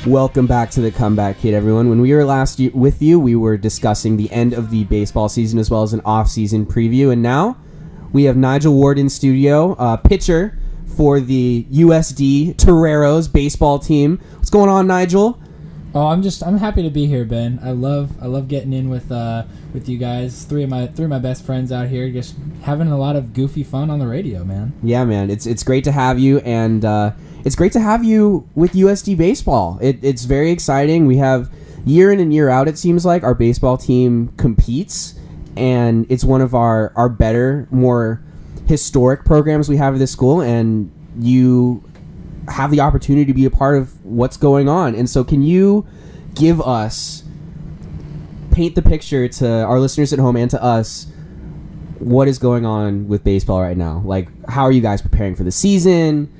Welcome back to the Comeback Kid, everyone. When we were last with you, we were discussing the end of the baseball season as well as an off-season preview, and now we have Nigel Ward in studio, pitcher for the USD Toreros baseball team. What's going on, Nigel? Oh, I'm happy to be here, Ben. I love getting in with you guys. Three of my best friends out here, just having a lot of goofy fun on the radio, man. Yeah, man. It's great to have you, and it's great to have you with USD Baseball. It's very exciting. We have year in and year out, it seems like, our baseball team competes, and it's one of our better, more historic programs we have at this school, and you have the opportunity to be a part of what's going on. And so can you give us, paint the picture to our listeners at home and to us, what is going on with baseball right now? Like, how are you guys preparing for the season?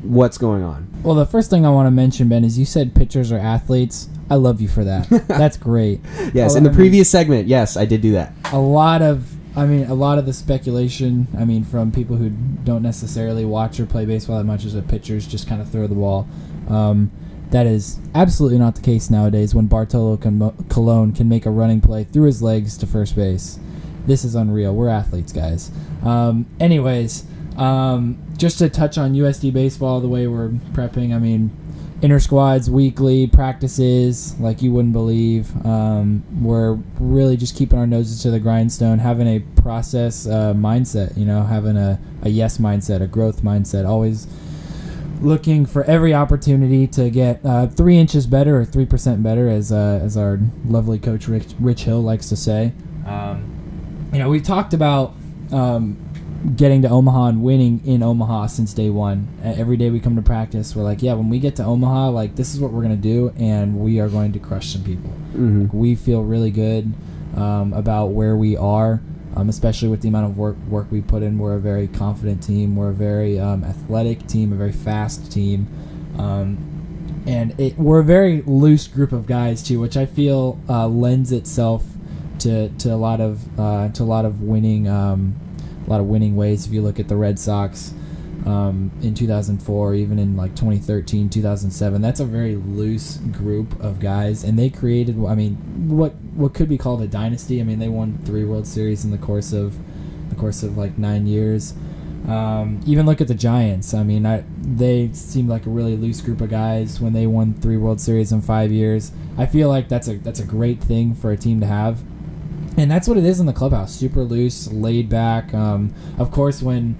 What's going on? Well, the first thing I want to mention, Ben, is you said pitchers are athletes. I love you for that. That's great. Yes, in the previous segment, yes, I did do that. A lot of the speculation, from people who don't necessarily watch or play baseball that much as a pitchers just kind of throw the ball. That is absolutely not the case nowadays when Bartolo Colon can make a running play through his legs to first base. This is unreal. We're athletes, guys. Just to touch on USD Baseball, the way we're prepping, inter-squads, weekly practices, like you wouldn't believe. We're really just keeping our noses to the grindstone, having a process mindset, having a yes mindset, a growth mindset, always looking for every opportunity to get 3 inches better or 3% better, as our lovely coach Rich Hill likes to say. We talked about getting to Omaha and winning in Omaha since day one. Every day we come to practice, we're like, when we get to Omaha, like, this is what we're going to do, and we are going to crush some people. Mm-hmm. Like, we feel really good about where we are, especially with the amount of work we put in. We're a very confident team. We're a very athletic team, a very fast team. We're a very loose group of guys, too, which I feel lends itself to a lot of winning ways. If you look at the Red Sox in 2004, even in like 2013, 2007, that's a very loose group of guys, and they created, what could be called a dynasty. They won 3 World Series in the course of like 9 years. Even look at the Giants. They seemed like a really loose group of guys when they won 3 World Series in 5 years. I feel like that's a great thing for a team to have. And that's what it is in the clubhouse. Super loose, laid back. Of course, when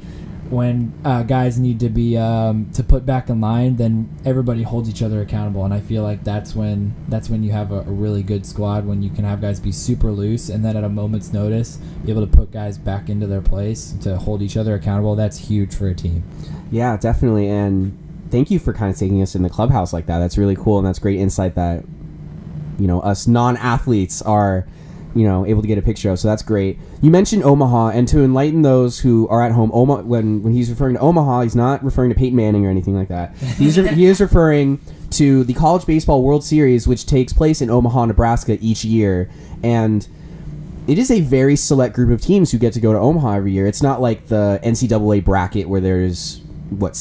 guys need to be to put back in line, then everybody holds each other accountable. And I feel like that's when you have a really good squad, when you can have guys be super loose and then at a moment's notice be able to put guys back into their place to hold each other accountable. That's huge for a team. Yeah, definitely. And thank you for kind of taking us in the clubhouse like that. That's really cool, and that's great insight that us non-athletes are able to get a picture of. So that's great. You mentioned Omaha, and to enlighten those who are at home, when he's referring to Omaha, he's not referring to Peyton Manning or anything like that. He is referring to the College Baseball World Series, which takes place in Omaha, Nebraska each year. And it is a very select group of teams who get to go to Omaha every year. It's not like the NCAA bracket where there's over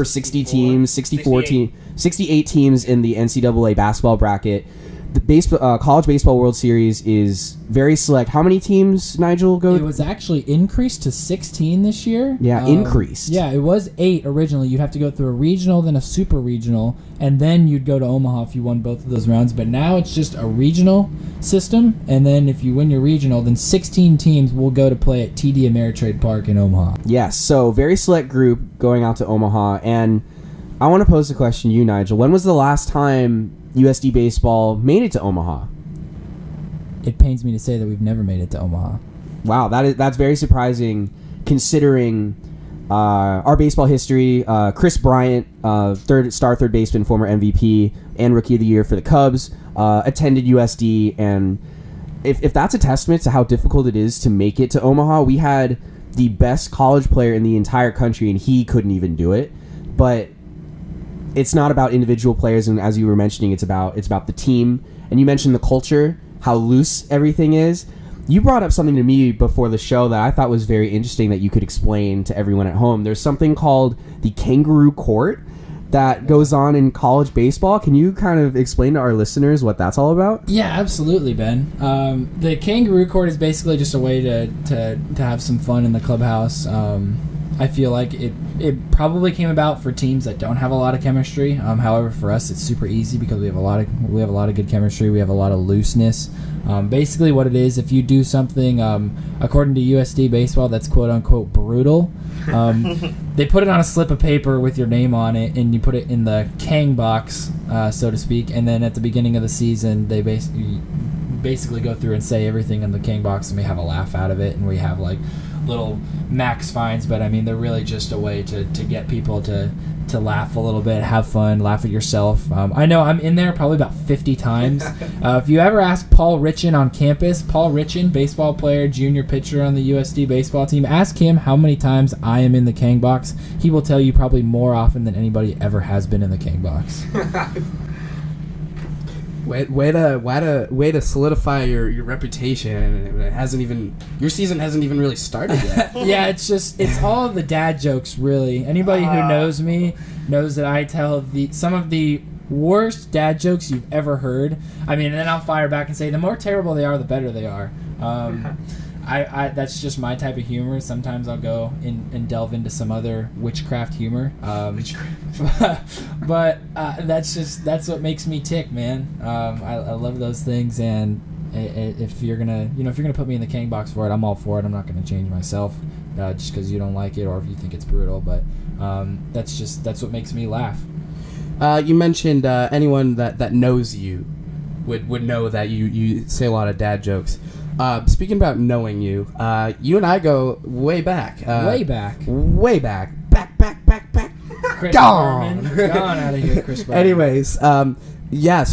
60 teams, 68 teams in the NCAA basketball bracket. The College Baseball World Series is very select. How many teams, Nigel, go? It was actually increased to 16 this year. Yeah, increased. Yeah, it was 8 originally. You'd have to go through a regional, then a super regional, and then you'd go to Omaha if you won both of those rounds. But now it's just a regional system, and then if you win your regional, then 16 teams will go to play at TD Ameritrade Park in Omaha. Yes, so very select group going out to Omaha. And I want to pose a question to you, Nigel. When was the last time USD Baseball made it to Omaha? It pains me to say that we've never made it to Omaha. Wow, that's very surprising considering our baseball history. Chris Bryant, third baseman, former MVP and Rookie of the Year for the Cubs, attended USD, and if that's a testament to how difficult it is to make it to Omaha, we had the best college player in the entire country, and he couldn't even do it. But it's not about individual players, and as you were mentioning, it's about the team. And you mentioned the culture, how loose everything is. You brought up something to me before the show that I thought was very interesting that you could explain to everyone at home. There's something called the Kangaroo Court, that goes on in college baseball. Can you kind of explain to our listeners what that's all about? Yeah, absolutely, Ben. The Kangaroo Court is basically just a way to have some fun in the clubhouse. I feel like it probably came about for teams that don't have a lot of chemistry. However, for us, it's super easy because we have a lot of good chemistry. We have a lot of looseness. Basically, what it is, if you do something according to USD Baseball that's quote unquote brutal, they put it on a slip of paper with your name on it, and you put it in the Kang box, so to speak. And then at the beginning of the season, they basically go through and say everything in the Kang box, and we have a laugh out of it, and we have like little max fines, but I mean they're really just a way to get people to laugh a little bit, have fun, laugh at yourself. I know I'm in there probably about 50 times. If you ever ask Paul Richin on campus, Paul Richin, baseball player, junior pitcher on the USD baseball team, ask him how many times I am in the Kang box. He will tell you probably more often than anybody ever has been in the Kang box. Way to solidify your reputation, and your season hasn't even really started yet. Yeah, it's all of the dad jokes, really. Anybody who knows me knows that I tell some of the worst dad jokes you've ever heard. I mean, and then I'll fire back and say the more terrible they are, the better they are. I that's just my type of humor. Sometimes I'll go and delve into some other witchcraft humor. But that's what makes me tick, man. I love those things, and if you're gonna put me in the Kang box for it, I'm all for it. I'm not gonna change myself just because you don't like it or if you think it's brutal. But that's what makes me laugh. You mentioned anyone that knows you would know that you say a lot of dad jokes. Speaking about knowing you, you and I go way back. Way back. Back. Chris Gone. Gone out of here, Chris Barman. Anyways, so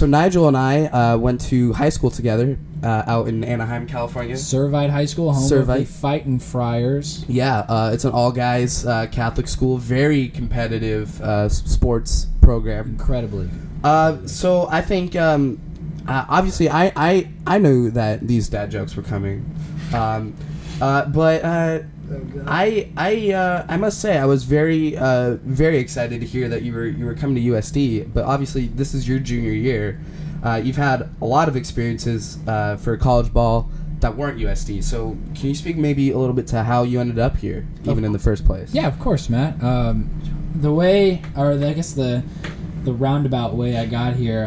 Nigel and I went to high school together out in Anaheim, California. Servite High School, home of the Fightin' Friars. Yeah, it's an all-guys Catholic school, very competitive sports program. Incredibly. So I think... obviously, I knew that these dad jokes were coming, but I must say I was very excited to hear that you were coming to USD. But obviously, this is your junior year. You've had a lot of experiences for college ball that weren't USD. So can you speak maybe a little bit to how you ended up here, even in the first place? Yeah, of course, Matt. The way, or I guess the roundabout way I got here.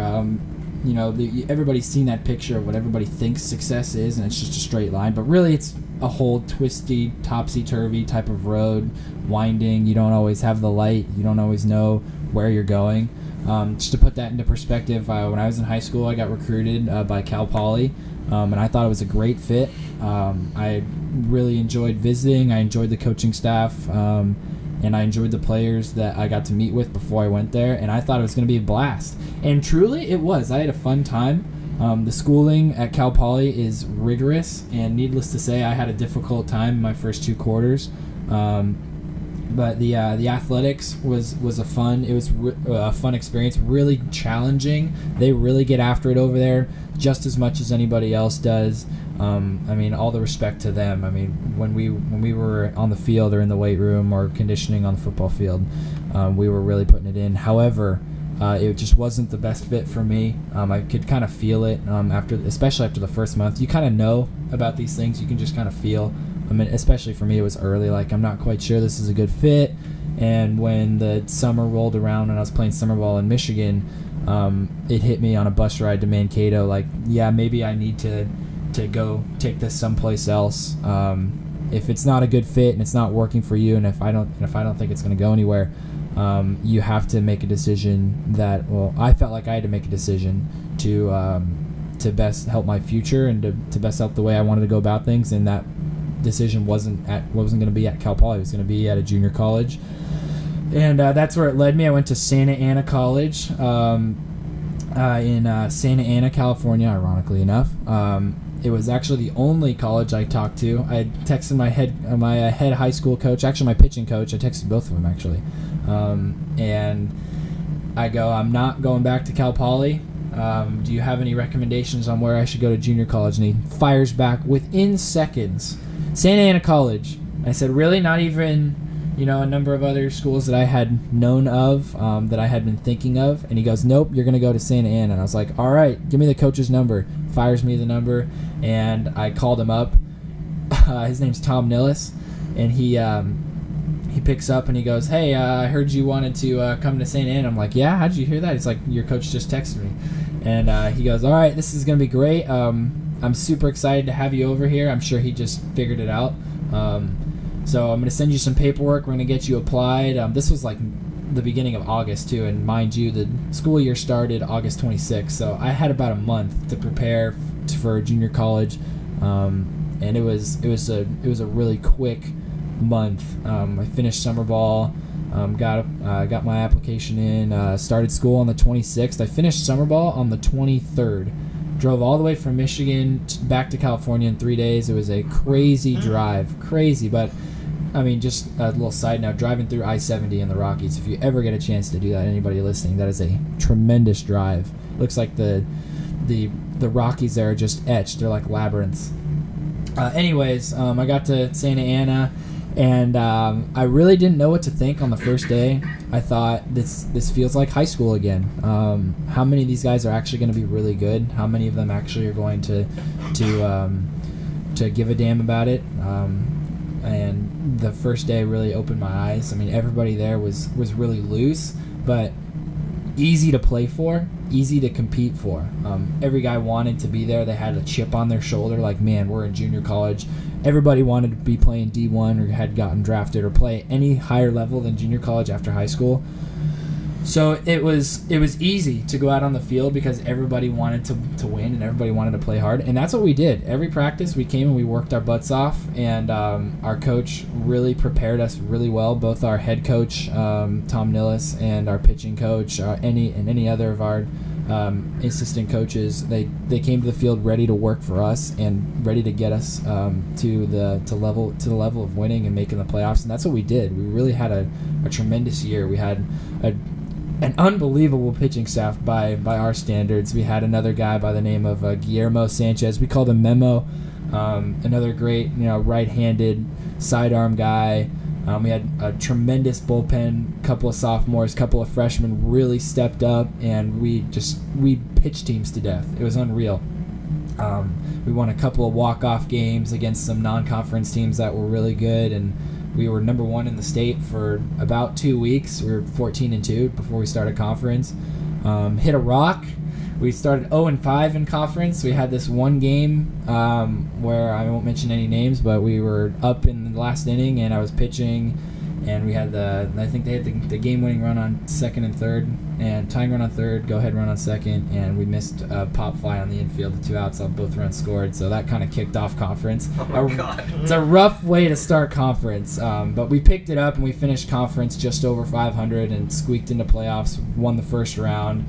Everybody's seen that picture of what everybody thinks success is, and it's just a straight line. But really, it's a whole twisty, topsy-turvy type of road, winding. You don't always have the light. You don't always know where you're going. Just to put that into perspective, when I was in high school, I got recruited by Cal Poly, and I thought it was a great fit. I really enjoyed visiting. I enjoyed the coaching staff. And I enjoyed the players that I got to meet with before I went there, and I thought it was going to be a blast. And truly, it was. I had a fun time. The schooling at Cal Poly is rigorous, and needless to say, I had a difficult time in my first 2 quarters. But the athletics was a fun experience, really challenging. They really get after it over there just as much as anybody else does. I mean, all the respect to them. I mean, when we were on the field or in the weight room or conditioning on the football field, we were really putting it in. However, it just wasn't the best fit for me. I could kind of feel it especially after the first month. You kind of know about these things. You can just kind of feel. I mean, especially for me, it was early. Like, I'm not quite sure this is a good fit. And when the summer rolled around and I was playing summer ball in Michigan, it hit me on a bus ride to Mankato. Like, yeah, maybe I need to go take this someplace else. If it's not a good fit and it's not working for you, and if I don't think it's going to go anywhere, you have to make a decision I felt like I had to make a decision to best help my future and to best help the way I wanted to go about things. And that decision wasn't going to be at Cal Poly. It was going to be at a junior college, and that's where it led me. I went to Santa Ana College in Santa Ana, California. Ironically enough, it was actually the only college I talked to. I texted my head high school coach, actually my pitching coach. I texted both of them actually, and I go, I'm not going back to Cal Poly. Do you have any recommendations on where I should go to junior college? And he fires back within seconds, Santa Ana College. I said, really? Not even a number of other schools that I had known of, that I had been thinking of, and he goes, nope, you're going to go to Santa Ana. And I was like, all right, give me the coach's number. Fires me the number, and I called him up. His name's Tom Nillis, and he picks up and he goes, hey, I heard you wanted to come to Santa Ana. I'm like, yeah, how'd you hear that? He's like, your coach just texted me. And he goes, all right, this is going to be great. I'm super excited to have you over here. I'm sure he just figured it out. So I'm going to send you some paperwork. We're going to get you applied. This was like the beginning of August too, and mind you, the school year started August 26th. So I had about a month to prepare for junior college, and it was a really quick month. I finished summer ball, got my application in, started school on the 26th. I finished summer ball on the 23rd. Drove all the way from Michigan back to California in 3 days. It was a crazy drive, but I mean, just a little side note, driving through I-70 in the Rockies, if you ever get a chance to do that, anybody listening, that is a tremendous drive. Looks like the Rockies there are just etched. They're like labyrinths. Anyways, I got to Santa Ana, and I really didn't know what to think on the first day. I thought, this feels like high school again. How many of these guys are actually going to be really good? How many of them actually are going to give a damn about it? And the first day really opened my eyes. I mean, everybody there was really loose, but easy to play for, easy to compete for. Every guy wanted to be there. They had a chip on their shoulder, like, man, we're in junior college. Everybody wanted to be playing D1 or had gotten drafted or play any higher level than junior college after high school. So it was easy to go out on the field because everybody wanted to win and everybody wanted to play hard, and that's what we did. Every practice we came and we worked our butts off, and our coach really prepared us really well. Both our head coach Tom Nillis and our pitching coach, any other of our assistant coaches, they came to the field ready to work for us and ready to get us to the level of winning and making the playoffs, and that's what we did. We really had a tremendous year. We had an unbelievable pitching staff by our standards. We had another guy by the name of Guillermo Sanchez. We called him Memo. Another great, right-handed sidearm guy. We had a tremendous bullpen. Couple of sophomores, couple of freshmen really stepped up, and we pitched teams to death. It was unreal. We won a couple of walk-off games against some non-conference teams that were really good, and we were number one in the state for about 2 weeks. We were 14-2 before we started conference. Hit a rock. We started 0-5 in conference. We had this one game where I won't mention any names, but we were up in the last inning, and I was pitching, and we had I think they had the game-winning run on second and third, and tying run on third, go-ahead run on second, and we missed a pop fly on the infield, the 2 outs on both runs scored, so that kind of kicked off conference. Oh, God. It's a rough way to start conference, but we picked it up, and we finished conference just over 500 and squeaked into playoffs, won the first round.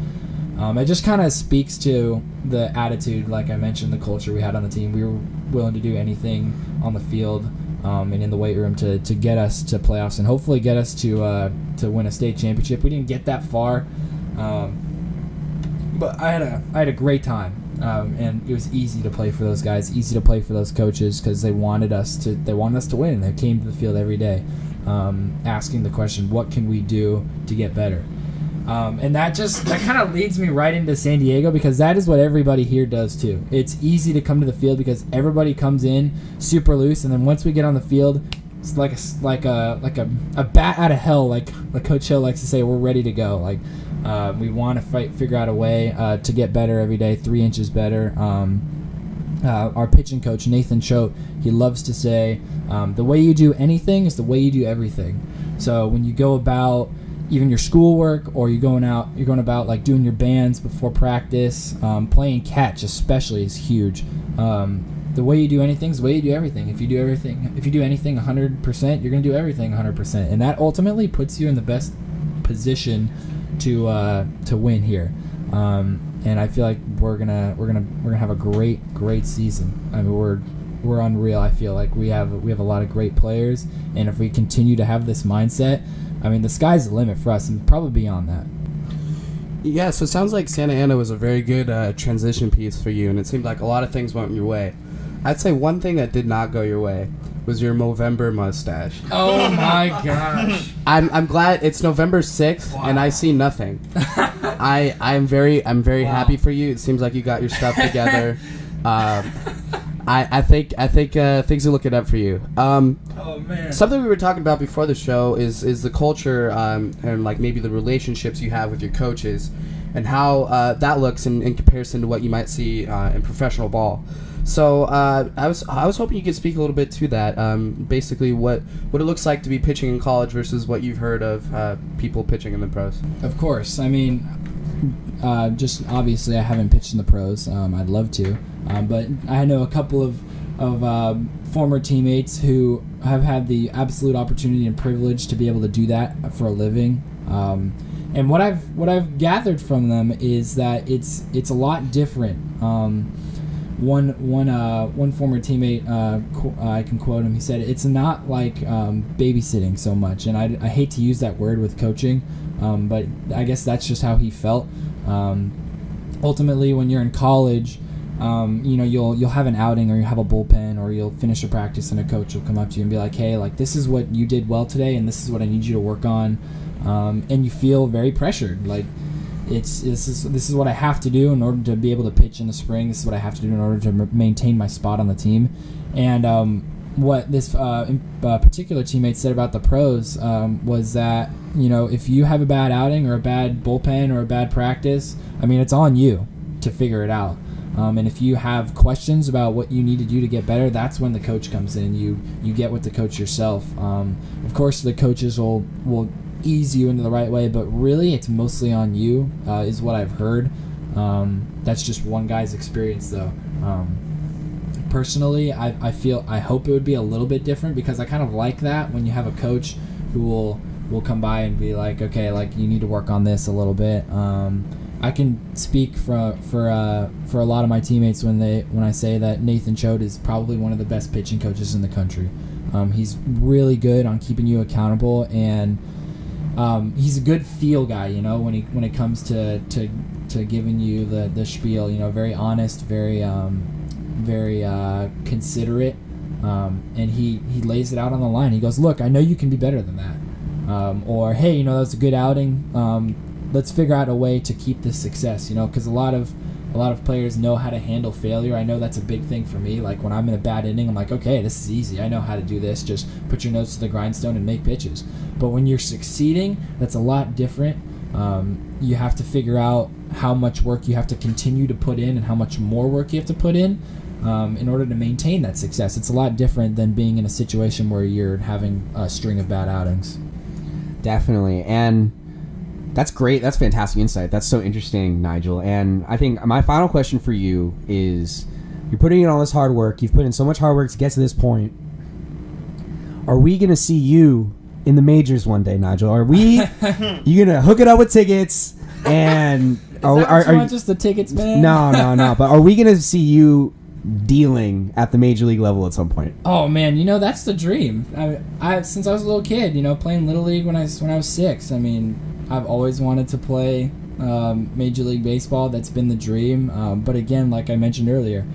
It just kind of speaks to the attitude, like I mentioned, the culture we had on the team. We were willing to do anything on the field and in the weight room to get us to playoffs and hopefully get us to win a state championship. We didn't get that far, but I had a great time, and it was easy to play for those guys, easy to play for those coaches because they wanted us to win. They came to the field every day, asking the question, what can we do to get better? And that kind of leads me right into San Diego because that is what everybody here does too. It's easy to come to the field because everybody comes in super loose, and then once we get on the field, it's like a bat out of hell, like Coach Hill likes to say. We're ready to go. Like we want to figure out a way to get better every day, 3 inches better. Our pitching coach Nathan Choate, he loves to say, the way you do anything is the way you do everything. So when you go about even your schoolwork, or you're going about like doing your bands before practice, playing catch especially is huge. The way you do anything is the way you do everything. If you do anything 100%, you're gonna do everything 100%, and that ultimately puts you in the best position to win here. And I feel like we're gonna have a great season. I mean, we're unreal. I feel like we have a lot of great players, and if we continue to have this mindset, I mean, the sky's the limit for us, and probably beyond that. Yeah, so it sounds like Santa Ana was a very good transition piece for you, and it seemed like a lot of things went your way. I'd say one thing that did not go your way was your Movember mustache. Oh my gosh. I'm glad it's November 6th and I see nothing. I'm very happy for you. It seems like you got your stuff together. I think things are looking up for you. Oh man. Something we were talking about before the show is the culture and like maybe the relationships you have with your coaches, and how that looks in comparison to what you might see in professional ball. So I was hoping you could speak a little bit to that. Basically, what it looks like to be pitching in college versus what you've heard of people pitching in the pros. Of course. I mean, just obviously I haven't pitched in the pros. I'd love to, but I know a couple of former teammates who have had the absolute opportunity and privilege to be able to do that for a living. And what I've gathered from them is that it's a lot different. One former teammate, I can quote him. He said, "It's not like babysitting so much," and I hate to use that word with coaching, but I guess that's just how he felt. Ultimately, when you're in college, you'll have an outing, or you have a bullpen, or you'll finish a practice, and a coach will come up to you and be like, "Hey, like this is what you did well today, and this is what I need you to work on," and you feel very pressured, like. This is what I have to do in order to be able to pitch in the spring. This is what I have to do in order to maintain my spot on the team. And what this particular teammate said about the pros was that, if you have a bad outing or a bad bullpen or a bad practice, I mean, it's on you to figure it out. And if you have questions about what you need to do to get better, that's when the coach comes in. You get with the coach yourself. Of course, the coaches will ease you into the right way, but really it's mostly on you, is what I've heard. That's just one guy's experience, though. Personally, I hope it would be a little bit different, because I kind of like that when you have a coach who will come by and be like, okay, like you need to work on this a little bit. I can speak for a lot of my teammates when I say that Nathan Choate is probably one of the best pitching coaches in the country. He's really good on keeping you accountable, and he's a good feel guy, when it comes to giving you the spiel, very honest, very considerate, and he lays it out on the line. He goes, "Look, I know you can be better than that," or, "Hey, that was a good outing. Let's figure out a way to keep this success," because a lot of players know how to handle failure. I know that's a big thing for me. Like when I'm in a bad inning, I'm like, okay, this is easy. I know how to do this. Just put your nose to the grindstone and make pitches. But when you're succeeding, that's a lot different. You have to figure out how much work you have to continue to put in and how much more work you have to put in order to maintain that success. It's a lot different than being in a situation where you're having a string of bad outings. Definitely. And that's great. That's fantastic insight. That's so interesting, Nigel. And I think my final question for you is, you're putting in all this hard work. You've put in so much hard work to get to this point. Are we going to see you in the majors one day, Nigel? Are we? You going to hook it up with tickets? And are you just the tickets, man? No. But are we going to see you dealing at the major league level at some point? Oh man, that's the dream. I since I was a little kid, playing Little League when I was 6. I mean, I've always wanted to play Major League Baseball. That's been the dream. But again, like I mentioned earlier,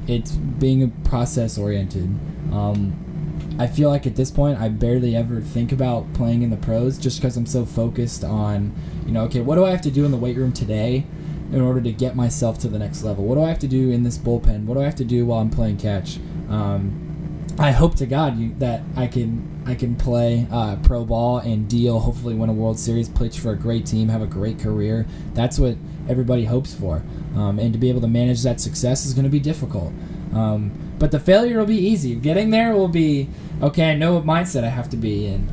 it's being process oriented. I feel like at this point, I barely ever think about playing in the pros, just because I'm so focused on, okay, what do I have to do in the weight room today in order to get myself to the next level? What do I have to do in this bullpen? What do I have to do while I'm playing catch? I hope to God that I can play pro ball and deal, hopefully win a World Series, pitch for a great team, have a great career. That's what everybody hopes for. And to be able to manage that success is going to be difficult. But the failure will be easy. Getting there will be, okay, I know what mindset I have to be in.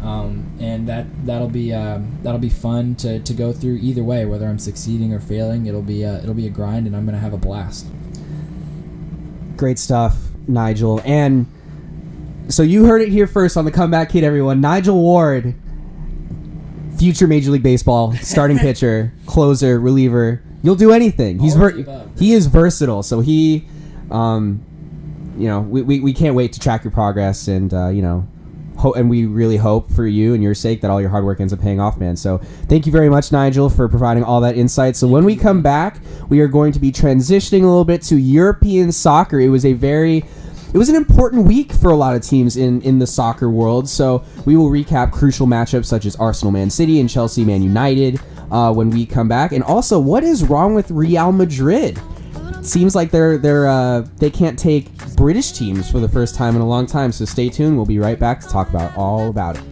And that'll be fun to go through either way, whether I'm succeeding or failing. It'll be a grind, and I'm going to have a blast. Great stuff, Nigel. And so you heard it here first on the Comeback Kid, everyone. Nigel Ward, future Major League Baseball starting pitcher, closer, reliever. You'll do anything. He is versatile. So he, we can't wait to track your progress, and and we really hope for you and your sake that all your hard work ends up paying off, man. So thank you very much, Nigel, for providing all that insight. So when we come back, we are going to be transitioning a little bit to European soccer. It was a very it was an important week for a lot of teams in the soccer world. So we will recap crucial matchups such as Arsenal Man City and Chelsea Man United when we come back. And also, what is wrong with Real Madrid? Seems like they can't take British teams for the first time in a long time. So stay tuned. We'll be right back to talk about all about it.